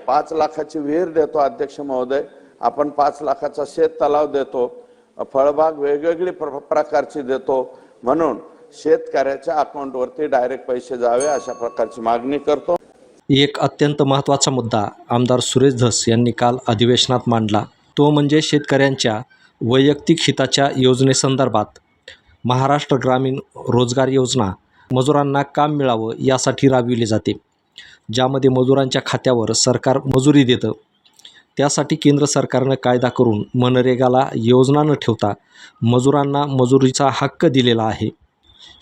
5 लाखाची विहीर देतो अध्यक्ष महोदय, आपण 5 लाखाचा शेत तलाव देतो, फळबाग वेगवेगळी प्रकारची देतो, म्हणून शेतकऱ्याच्या अकाउंटवरती डायरेक्ट पैसे जावे अशा प्रकारची मागणी करतो। एक अत्यंत महत्त्वाचा मुद्दा आमदार सुरेश धस यांनी काल अधिवेशनात मांडला, तो म्हणजे शेतकऱ्यांच्या वैयक्तिक हिताच्या योजनेसंदर्भात महाराष्ट्र ग्रामीण रोजगार योजना मजुरांना काम मिळावं यासाठी राबविली जाते, ज्यामध्ये मजुरांच्या खात्यावर सरकार मजुरी देतं। त्यासाठी केंद्र सरकारनं कायदा करून मनरेगाला योजना न ठेवता मजुरांना मजुरीचा हक्क दिलेला आहे।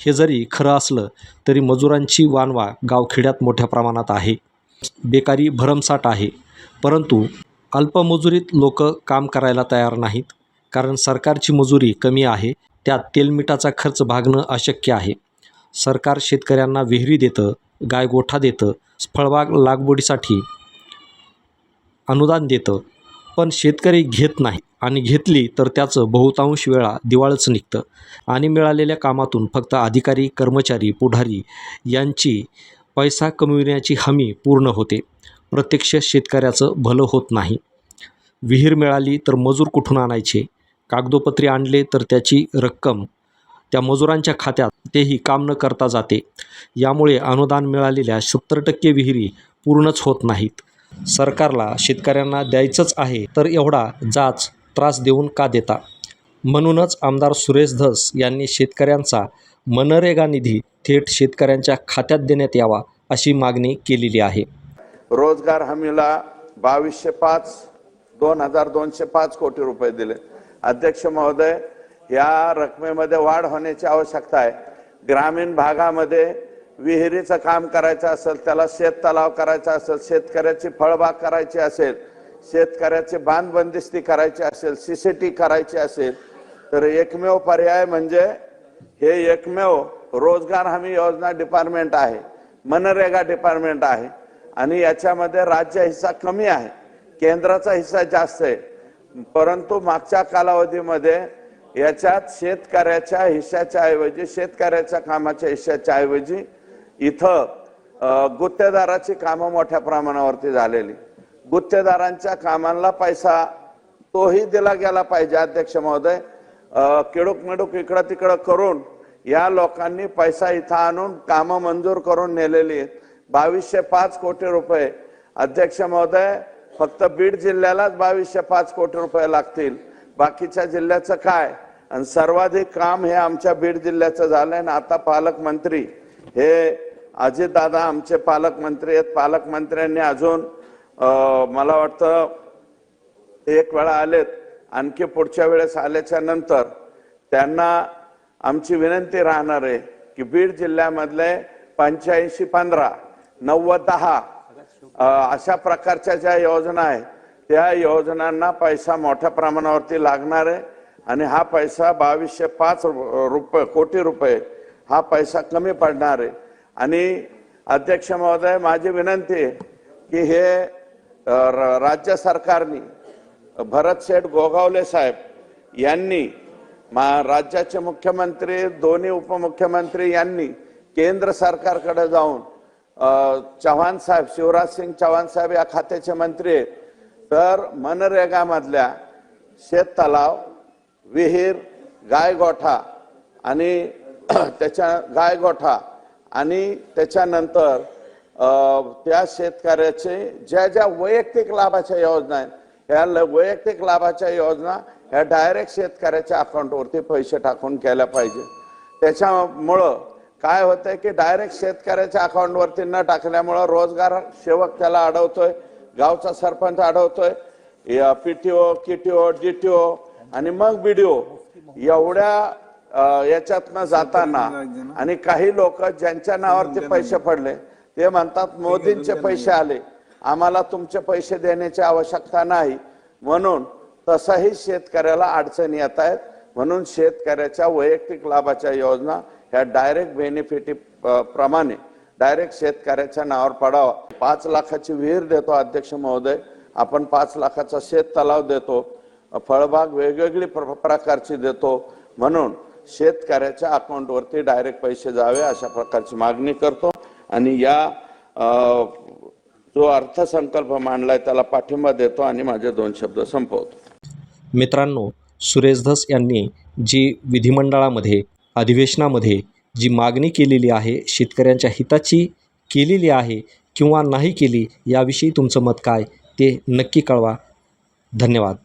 हे जरी खरं असलं तरी मजुरांची वानवा गावखेड्यात मोठ्या प्रमाणात आहे, बेकारी भरमसाठ आहे, परंतु अल्पमजुरीत लोक काम करायला तयार नाहीत, कारण सरकारची मजुरी कमी आहे, त्यात तेलमिठाचा खर्च भागणं अशक्य आहे। सरकार शेतकऱ्यांना विहिरी देतं, गायगोठा देतं, फळबाग लागवडीसाठी अनुदान देतं, पण शेतकरी घेत नाही आणि घेतली तर त्याचं बहुतांश वेळा दिवाळच निघतं आणि मिळालेल्या कामातून फक्त अधिकारी, कर्मचारी, पुढारी यांची पैसा कमविण्याची हमी पूर्ण होते, प्रत्यक्ष शेतकऱ्याचं भलं होत नाही। विहीर मिळाली तर मजूर कुठून आणायचे, कागदोपत्री आणले तर त्याची रक्कम त्या मजुरांच्या खात्यात तेही काम न करता जाते, यामुळे अनुदान मिळालेल्या 70% विहिरी पूर्णच होत नाहीत। सरकारला शेतकऱ्यांना द्यायचंच आहे तर एवढा जाच त्रास देऊन का देता? म्हणूनच आमदार सुरेश धस यांनी शेतकऱ्यांचा मनरेगा निधी थेट शेतकऱ्यांच्या खात्यात देण्यात यावा अशी मागणी केलेली आहे। रोजगार हमीला 2205 कोटी रुपये दिले। अध्यक्ष महोदय, या रकमेमध्ये वाढ होण्याची आवश्यकता आहे। ग्रामीण भागामध्ये विहिरीचं काम करायचं असेल, त्याला शेत तलाव करायचा असेल, शेतकऱ्याची फळबाग करायची असेल, शेतकऱ्याची बांध बंदिस्ती करायची असेल, सीसीटी करायची असेल, तर एकमेव पर्याय म्हणजे हे एकमेव रोजगार हमी योजना डिपार्टमेंट आहे, मनरेगा डिपार्टमेंट आहे आणि याच्यामध्ये राज्य हिस्सा कमी आहे, केंद्राचा हिस्सा जास्त आहे। परंतु मागच्या कालावधीमध्ये याच्यात शेतकऱ्याच्या हिस्साच्या ऐवजी, शेतकऱ्याच्या कामाच्या हिस्साच्या ऐवजी इथं गुत्तेदाराची कामं मोठ्या प्रमाणावरती झालेली, गुत्तेदारांच्या कामांना पैसा तोही दिला गेला पाहिजे। अध्यक्ष महोदय, किडूक मिडूक इकडं तिकडं करून या लोकांनी पैसा इथं आणून कामं मंजूर करून नेलेली आहेत। 2205 कोटी रुपये अध्यक्ष महोदय, फक्त बीड जिल्ह्यालाच 2205 कोटी रुपये लागतील, बाकीच्या जिल्ह्याचं काय? आणि सर्वाधिक काम हे आमच्या बीड जिल्ह्याचं झालंय ना। आता पालकमंत्री हे अजितदादा आमचे पालकमंत्री आहेत, पालकमंत्र्यांनी अजून मला वाटतं एक वेळा आलेत, आणखी पुढच्या वेळेस आल्याच्या नंतर त्यांना आमची विनंती राहणार आहे की बीड जिल्ह्यामधले 85-15, 90-10 अशा प्रकारच्या ज्या योजना आहेत त्या योजनांना पैसा मोठ्या प्रमाणावरती लागणार आहे आणि हा पैसा 2205 कोटी रुपये हा पैसा कमी पडणार आहे। आणि अध्यक्ष महोदय, माझी विनंती आहे की हे राज्य सरकारने भरत शेठ गोगावले साहेब यांनी, राज्याचे मुख्यमंत्री, दोन्ही उपमुख्यमंत्री यांनी केंद्र सरकारकडे जाऊन चव्हाण साहेब, शिवराज सिंग चव्हाण साहेब या खात्याचे मंत्री आहेत, तर मनरेगा मधल्या शेत तलाव, विहीर, गायगोठा आणि त्याच्यानंतर त्या शेतकऱ्याचे ज्या ज्या वैयक्तिक लाभाच्या योजना आहेत, ह्या वैयक्तिक लाभाच्या योजना ह्या डायरेक्ट शेतकऱ्याच्या अकाउंटवरती पैसे टाकून केल्या पाहिजे। त्याच्यामुळं काय होतंय की डायरेक्ट शेतकऱ्याच्या अकाउंटवरती न टाकल्यामुळं रोजगार सेवक त्याला अडवतोय, गावचा सरपंच अडवतोय, पीटीओ, कीटीओ, डीटीओ आणि मग बीडीओ एवढ्या याच्यातनं जाताना आणि काही लोक ज्यांच्या नावावरती पैसे पडले ते म्हणतात मोदींचे पैसे आले, आम्हाला तुमचे पैसे देण्याची आवश्यकता नाही, म्हणून तसाही शेतकऱ्याला अडचणी येत आहेत। म्हणून शेतकऱ्याच्या वैयक्तिक लाभाच्या योजना ह्या डायरेक्ट बेनिफिट प्रमाणे डायरेक्ट शेतकऱ्याच्या नावावर पडावा। 5 लाखाची विहीर देतो अध्यक्ष महोदय, आपण 5 लाखाचा शेत तलाव देतो, फळबाग वेगवेगळी प्रकारची देतो, म्हणून शेतकऱ्याच्या अकाउंटवरती डायरेक्ट पैसे जावे अशा प्रकारची मागणी करतो। आणि या जो अर्थसंकल्प मांडलाय त्याला पाठिंबा देतो आणि माझे 2 शब्द संपवतो. मित्रांनो, सुरेश धस यांनी जी विधिमंडळामध्ये अधिवेशनामध्ये जी मागणी केलेली आहे, शेतकऱ्यांच्या हिताची केलेली आहे किंवा नाही केली, याविषयी तुमचं मत काय ते नक्की कळवा. धन्यवाद.